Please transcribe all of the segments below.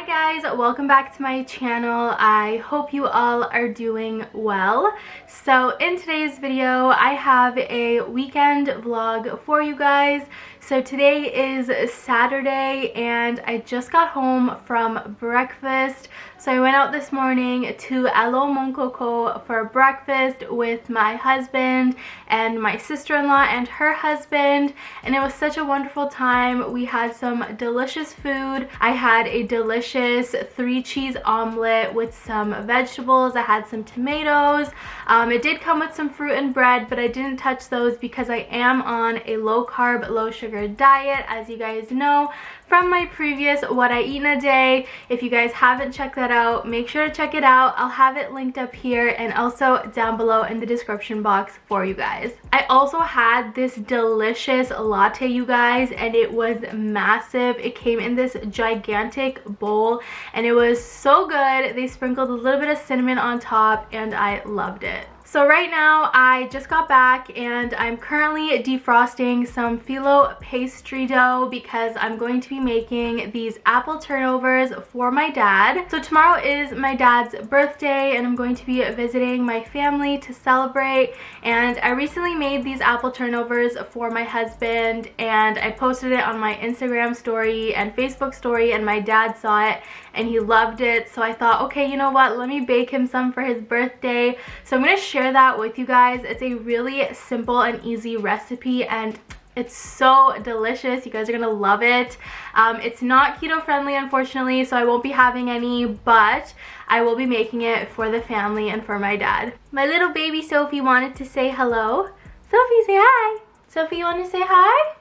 guys, welcome back to my channel. I hope you all are doing well. So in today's video I have a weekend vlog for you guys. So today is Saturday and I just got home from breakfast. So I went out this morning to Alo Mongkoko for breakfast with my husband and my sister-in-law and her husband, and it was such a wonderful time. We had some delicious food. I had a delicious 3-cheese omelet with some vegetables. I had some tomatoes. It did come with some fruit and bread, but I didn't touch those because I am on a low-carb, low-sugar diet, as you guys know from my previous What I Eat in a Day. If you guys haven't checked that out, make sure to check it out. I'll have it linked up here and also down below in the description box for you guys. I also had this delicious latte, you guys, and it was massive. It came in this gigantic bowl and it was so good. They sprinkled a little bit of cinnamon on top and I loved it. So right now I just got back and I'm currently defrosting some phyllo pastry dough because I'm going to be making these apple turnovers for my dad. So tomorrow is my dad's birthday and I'm going to be visiting my family to celebrate, and I recently made these apple turnovers for my husband and I posted it on my Instagram story and Facebook story, and my dad saw it and he loved it. So I thought, okay, you know what, let me bake him some for his birthday. So I'm gonna share that with you guys. It's a really simple and easy recipe and it's so delicious. You guys are gonna love it. It's not keto friendly, unfortunately, so I won't be having any, but I will be making it for the family and for my dad. My little baby Sophie wanted to say hello. Sophie, say hi. Sophie, you want to say hi?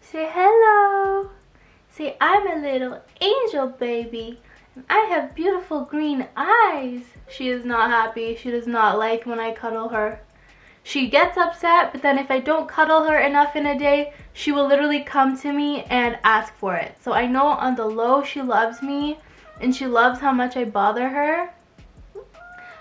Say hello. Say, I'm a little angel baby. I have beautiful green eyes. She is not happy. She does not like when I cuddle her. She gets upset, but then if I don't cuddle her enough in a day, she will literally come to me and ask for it. So I know on the low she loves me and she loves how much I bother her,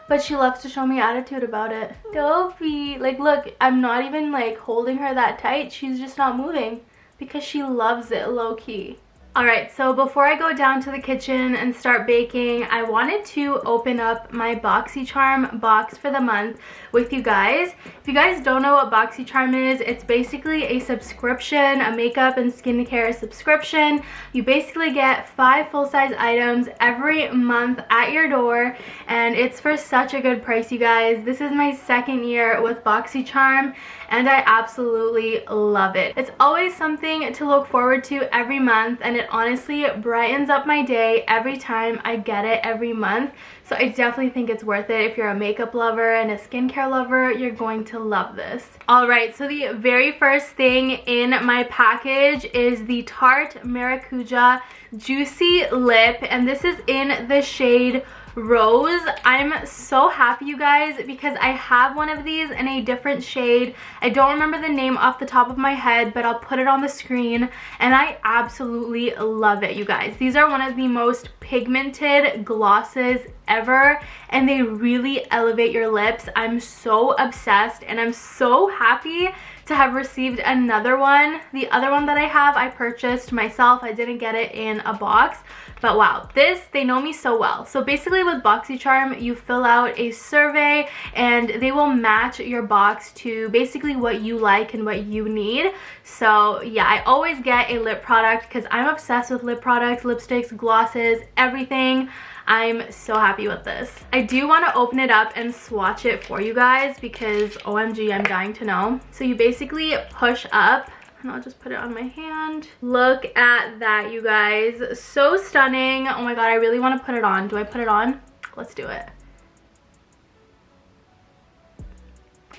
but she loves to show me attitude about it. Dopey. Like, look, I'm not even like holding her that tight. She's just not moving because she loves it low-key. Alright, so before I go down to the kitchen and start baking, I wanted to open up my Boxycharm box for the month with you guys. If you guys don't know what Boxycharm is, it's basically a subscription, a makeup and skincare subscription. You basically get 5 full-size items every month at your door, and it's for such a good price, you guys. This is my second year with Boxycharm and I absolutely love it. It's always something to look forward to every month, and it honestly brightens up my day every time I get it every month. So I definitely think it's worth it. If you're a makeup lover and a skincare lover, you're going to love this. Alright, so the very first thing in my package is the Tarte Maracuja Juicy Lip, and this is in the shade Rose. I'm so happy, you guys, because I have one of these in a different shade. I don't remember the name off the top of my head, but I'll put it on the screen, and I absolutely love it, you guys. These are one of the most pigmented glosses ever, and they really elevate your lips. I'm so obsessed and I'm so happy to have received another one. The other one that I have, I purchased myself. I didn't get it in a box, but wow, this, they know me so well. So basically with Boxycharm, you fill out a survey and they will match your box to basically what you like and what you need. So yeah, I always get a lip product because I'm obsessed with lip products, lipsticks, glosses, everything. I'm so happy with this. I do want to open it up and swatch it for you guys because OMG, I'm dying to know. So you basically push up, and I'll just put it on my hand. Look at that, you guys. So stunning. Oh my god, I really want to put it on. Do I put it on? Let's do it.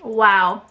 Wow.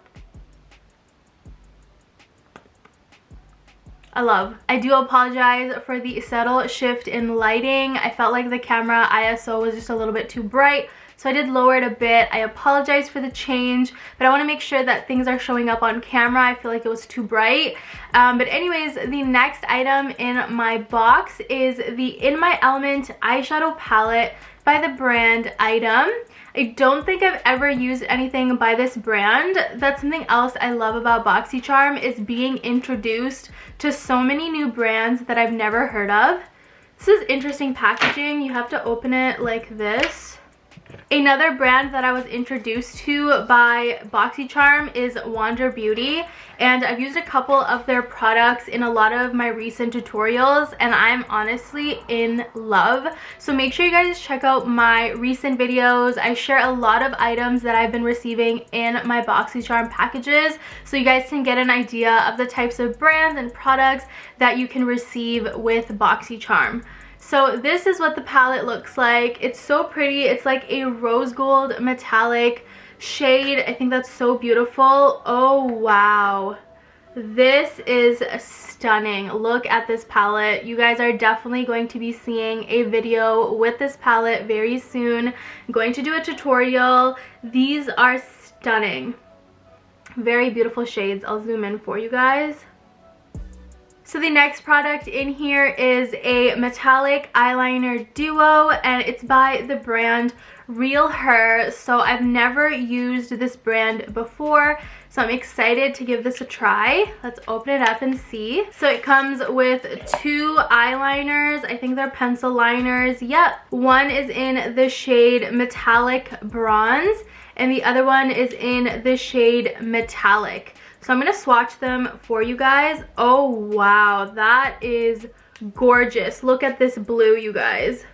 I love. I do apologize for the subtle shift in lighting. I felt like the camera ISO was just a little bit too bright, so I did lower it a bit. I apologize for the change, but I want to make sure that things are showing up on camera. I feel like it was too bright. But anyways, the next item in my box is the In My Element eyeshadow palette by the brand Item. I don't think I've ever used anything by this brand. That's something else I love about Boxycharm, is being introduced to so many new brands that I've never heard of. This is interesting packaging. You have to open it like this. Another brand that I was introduced to by Boxycharm is Wander Beauty, and I've used a couple of their products in a lot of my recent tutorials, and I'm honestly in love. So make sure you guys check out my recent videos. I share a lot of items that I've been receiving in my Boxycharm packages, so you guys can get an idea of the types of brands and products that you can receive with Boxycharm. So this is what the palette looks like. It's so pretty. It's like a rose gold metallic shade. I think that's so beautiful. Oh wow, this is stunning. Look at this palette. You guys are definitely going to be seeing a video with this palette very soon. I'm going to do a tutorial. These are stunning. Very beautiful shades. I'll zoom in for you guys. So the next product in here is a metallic eyeliner duo, and it's by the brand Real Her. So I've never used this brand before, so I'm excited to give this a try. Let's open it up and see. So it comes with two eyeliners. I think they're pencil liners. Yep. One is in the shade Metallic Bronze, and the other one is in the shade Metallic. So I'm going to swatch them for you guys. Oh wow, that is gorgeous. Look at this blue, you guys.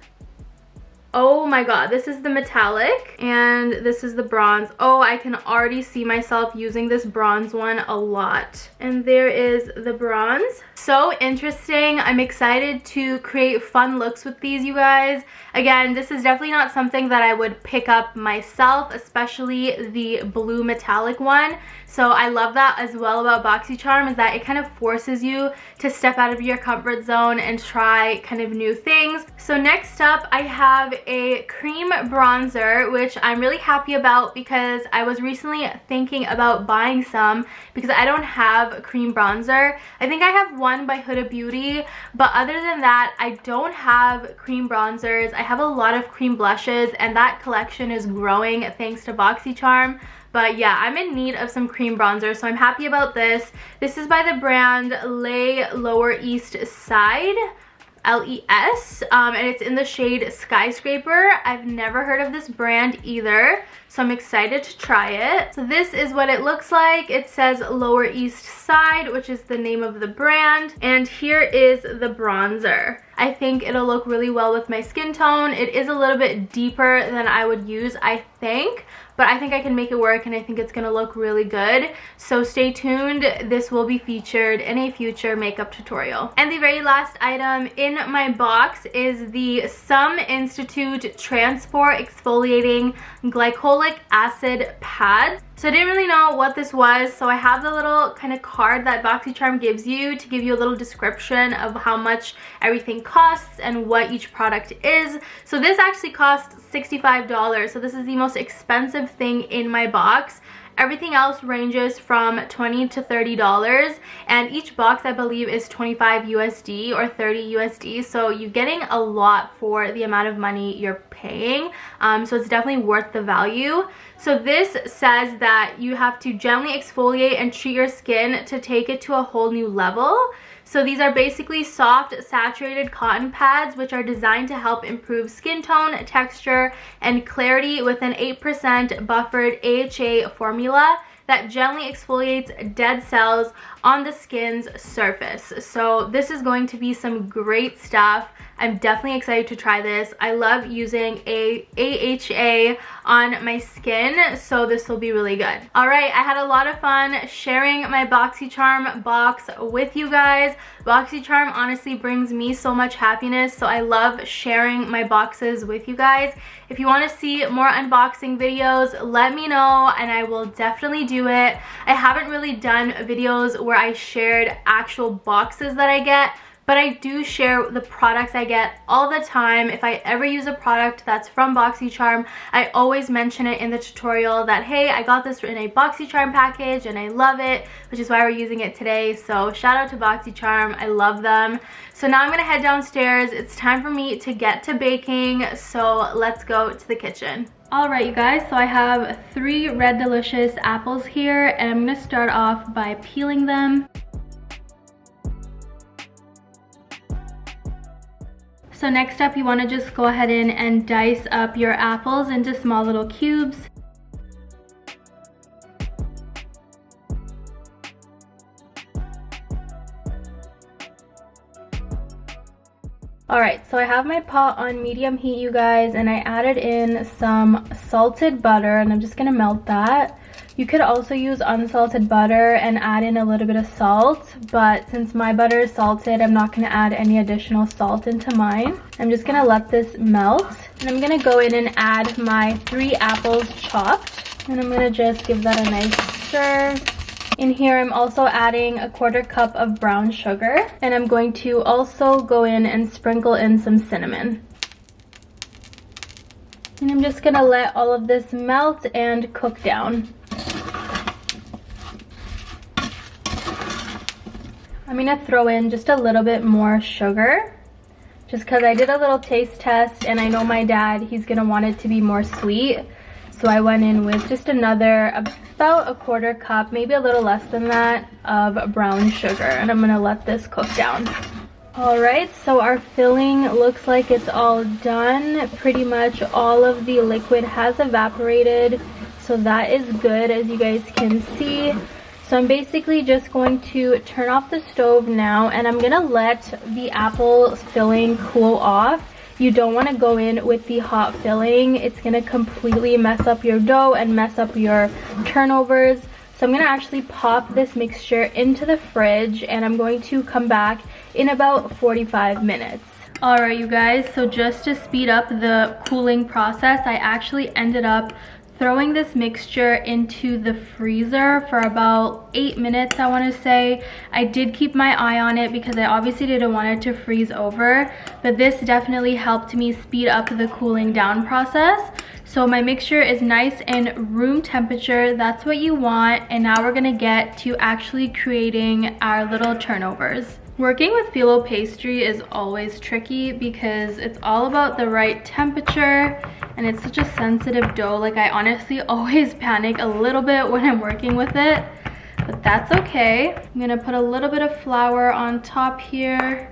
Oh my god, this is the metallic and this is the bronze. Oh, I can already see myself using this bronze one a lot. And there is the bronze. So interesting. I'm excited to create fun looks with these, you guys. Again, this is definitely not something that I would pick up myself, especially the blue metallic one. So I love that as well about Boxycharm, is that it kind of forces you to step out of your comfort zone and try kind of new things. So next up, I have a cream bronzer, which I'm really happy about because I was recently thinking about buying some because I don't have a cream bronzer. I think I have one by Huda Beauty, but other than that, I don't have cream bronzers. I have a lot of cream blushes, and that collection is growing thanks to Boxycharm. But yeah, I'm in need of some cream bronzer, so I'm happy about this. This is by the brand Lay Lower East Side, LES, and it's in the shade Skyscraper. I've never heard of this brand either, so I'm excited to try it. So this is what it looks like. It says Lower East Side, which is the name of the brand, and here is the bronzer. I think it'll look really well with my skin tone. It is a little bit deeper than I would use, I think, but I think I can make it work, and I think it's gonna look really good. So stay tuned. This will be featured in a future makeup tutorial. And the very last item in my box is the Some Institute Transport Exfoliating Glycolic Acid Pads. So I didn't really know what this was, so I have the little kind of card that Boxycharm gives you to give you a little description of how much everything costs and what each product is. So this actually costs $65, so this is the most expensive thing in my box. Everything else ranges from $20 to $30, and each box I believe is 25 USD or 30 USD, so you're getting a lot for the amount of money you're paying. So it's definitely worth the value. So this says that you have to gently exfoliate and treat your skin to take it to a whole new level. So these are basically soft, saturated cotton pads which are designed to help improve skin tone, texture, and clarity with an 8% buffered AHA formula that gently exfoliates dead cells on the skin's surface. So this is going to be some great stuff. I'm definitely excited to try this. I love using AHA on my skin, so this will be really good. All right, I had a lot of fun sharing my Boxycharm box with you guys. Boxycharm honestly brings me so much happiness, so I love sharing my boxes with you guys. If you want to see more unboxing videos, let me know and I will definitely do it. I haven't really done videos where I shared actual boxes that I get, but I do share the products I get all the time. If I ever use a product that's from Boxycharm, I always mention it in the tutorial that, hey, I got this in a Boxycharm package and I love it, which is why we're using it today. So shout out to Boxycharm, I love them. So now I'm gonna head downstairs. It's time for me to get to baking, so let's go to the kitchen. Alright you guys, so I have 3 Red Delicious apples here, and I'm gonna start off by peeling them. So next up, you want to just go ahead in and dice up your apples into small little cubes. Alright, so I have my pot on medium heat, you guys, and I added in some salted butter, and I'm just going to melt that. You could also use unsalted butter and add in a little bit of salt, but since my butter is salted, I'm not going to add any additional salt into mine. I'm just going to let this melt, and I'm going to go in and add my 3 apples chopped, and I'm going to just give that a nice stir. In here, I'm also adding a 1/4 cup of brown sugar, and I'm going to also go in and sprinkle in some cinnamon. And I'm just gonna let all of this melt and cook down. I'm gonna throw in just a little bit more sugar, just because I did a little taste test, and I know my dad, he's gonna want it to be more sweet. So I went in with just another, about a 1/4 cup, maybe a little less than that, of brown sugar. And I'm gonna let this cook down. Alright, so our filling looks like it's all done. Pretty much all of the liquid has evaporated. So that is good, as you guys can see. So I'm basically just going to turn off the stove now, and I'm gonna let the apple filling cool off. You don't want to go in with the hot filling. It's going to completely mess up your dough and mess up your turnovers. So I'm going to actually pop this mixture into the fridge, and I'm going to come back in about 45 minutes. Alright, you guys, so just to speed up the cooling process, I actually ended up throwing this mixture into the freezer for about 8 minutes, I want to say. I did keep my eye on it because I obviously didn't want it to freeze over, but this definitely helped me speed up the cooling down process. So my mixture is nice and room temperature. That's what you want. And now we're gonna get to actually creating our little turnovers. Working with phyllo pastry is always tricky because it's all about the right temperature, and it's such a sensitive dough. Like, I honestly always panic a little bit when I'm working with it, but that's okay. I'm gonna put a little bit of flour on top here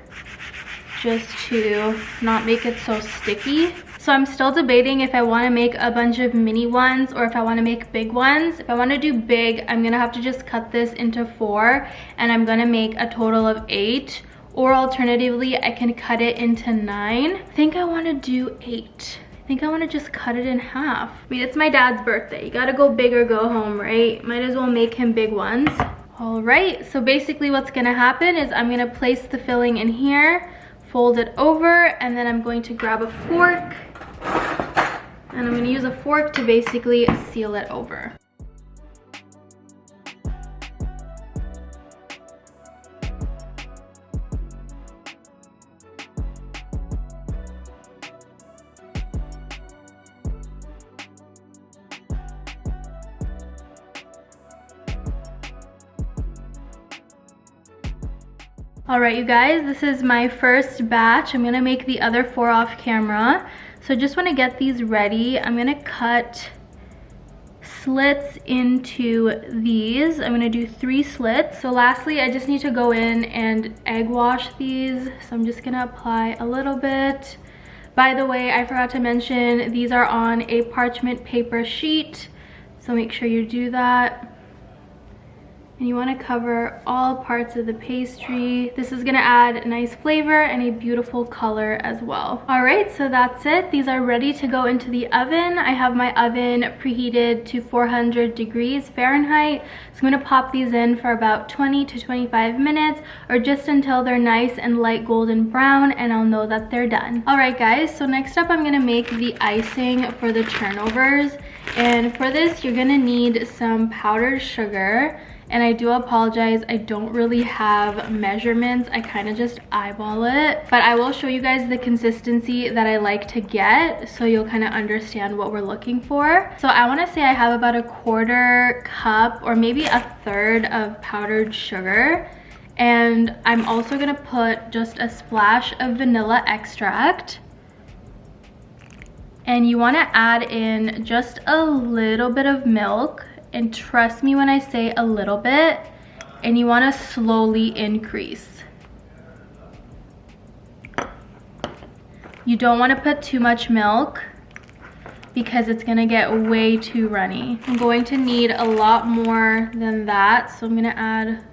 just to not make it so sticky. So I'm still debating if I want to make a bunch of mini ones or if I want to make big ones. If I want to do big, I'm going to have to just cut this into 4, and I'm going to make a total of 8. Or alternatively, I can cut it into 9. I think I want to do 8. I think I want to just cut it in half. I mean, it's my dad's birthday. You got to go big or go home, right? Might as well make him big ones. All right, so basically what's going to happen is I'm going to place the filling in here, fold it over, and then I'm going to grab a fork. And I'm going to use a fork to basically seal it over. Alright, you guys, this is my first batch. I'm going to make the other 4 off camera. So just want to get these ready. I'm going to cut slits into these. I'm going to do 3 slits. So lastly, I just need to go in and egg wash these. So I'm just going to apply a little bit. By the way, I forgot to mention, these are on a parchment paper sheet. So make sure you do that. And you want to cover all parts of the pastry. This is going to add a nice flavor and a beautiful color as well. Alright, so that's it. These are ready to go into the oven. I have my oven preheated to 400 degrees Fahrenheit. So I'm going to pop these in for about 20 to 25 minutes, or just until they're nice and light golden brown, and I'll know that they're done. Alright guys, so next up I'm going to make the icing for the turnovers. And for this, you're going to need some powdered sugar. And I do apologize, I don't really have measurements. I kind of just eyeball it. But I will show you guys the consistency that I like to get, so you'll kind of understand what we're looking for. So I want to say I have about a 1/4 cup or maybe a 1/3 of powdered sugar. And I'm also going to put just a splash of vanilla extract. And you want to add in just a little bit of milk. And trust me when I say a little bit, and you want to slowly increase. You don't want to put too much milk because it's gonna get way too runny. I'm going to need a lot more than that, so I'm gonna add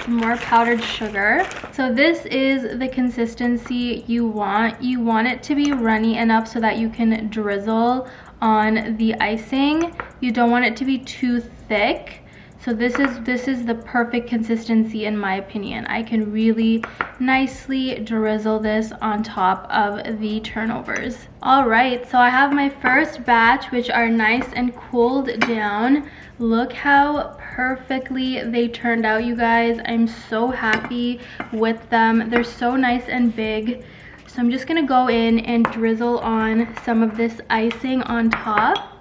some more powdered sugar. So this is the consistency you want. You want it to be runny enough so that you can drizzle on the icing. You don't want it to be too thick. So this is the perfect consistency in my opinion. I can really nicely drizzle this on top of the turnovers. All right, so I have my first batch, which are nice and cooled down. Look how perfectly they turned out, you guys. I'm so happy with them. They're so nice and big. So I'm just gonna go in and drizzle on some of this icing on top.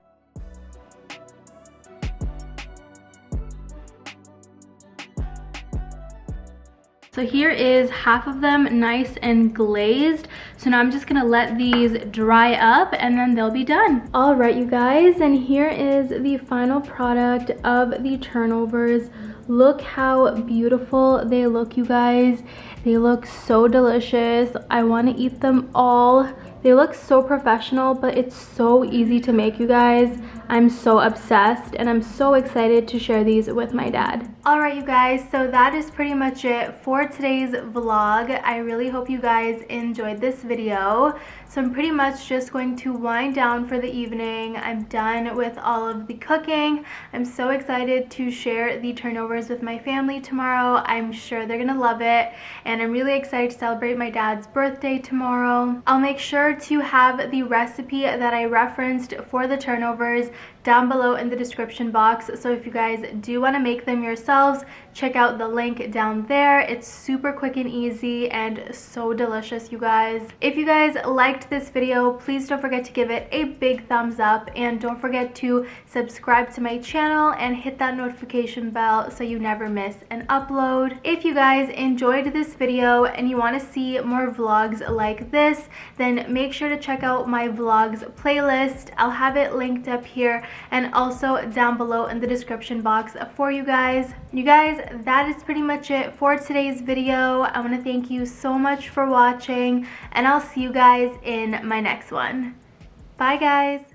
So here is half of them nice and glazed. So now I'm just gonna let these dry up and then they'll be done. All right, you guys, and here is the final product of the turnovers. Look how beautiful they look, you guys. They look so delicious. I wanna eat them all. They look so professional, but it's so easy to make, you guys. I'm so obsessed and I'm so excited to share these with my dad. All right, you guys, so that is pretty much it for today's vlog. I really hope you guys enjoyed this video. So I'm pretty much just going to wind down for the evening. I'm done with all of the cooking. I'm so excited to share the turnovers with my family tomorrow. I'm sure they're gonna love it. And I'm really excited to celebrate my dad's birthday tomorrow. I'll make sure to have the recipe that I referenced for the turnovers down below in the description box. So if you guys do want to make them yourselves, check out the link down there. It's super quick and easy and so delicious, you guys. If you guys liked this video, please don't forget to give it a big thumbs up and don't forget to subscribe to my channel and hit that notification bell so you never miss an upload. If you guys enjoyed this video and you want to see more vlogs like this, then make sure to check out my vlogs playlist. I'll have it linked up here and also down below in the description box for you guys. You guys, that is pretty much it for today's video. I want to thank you so much for watching and I'll see you guys in my next one. Bye guys.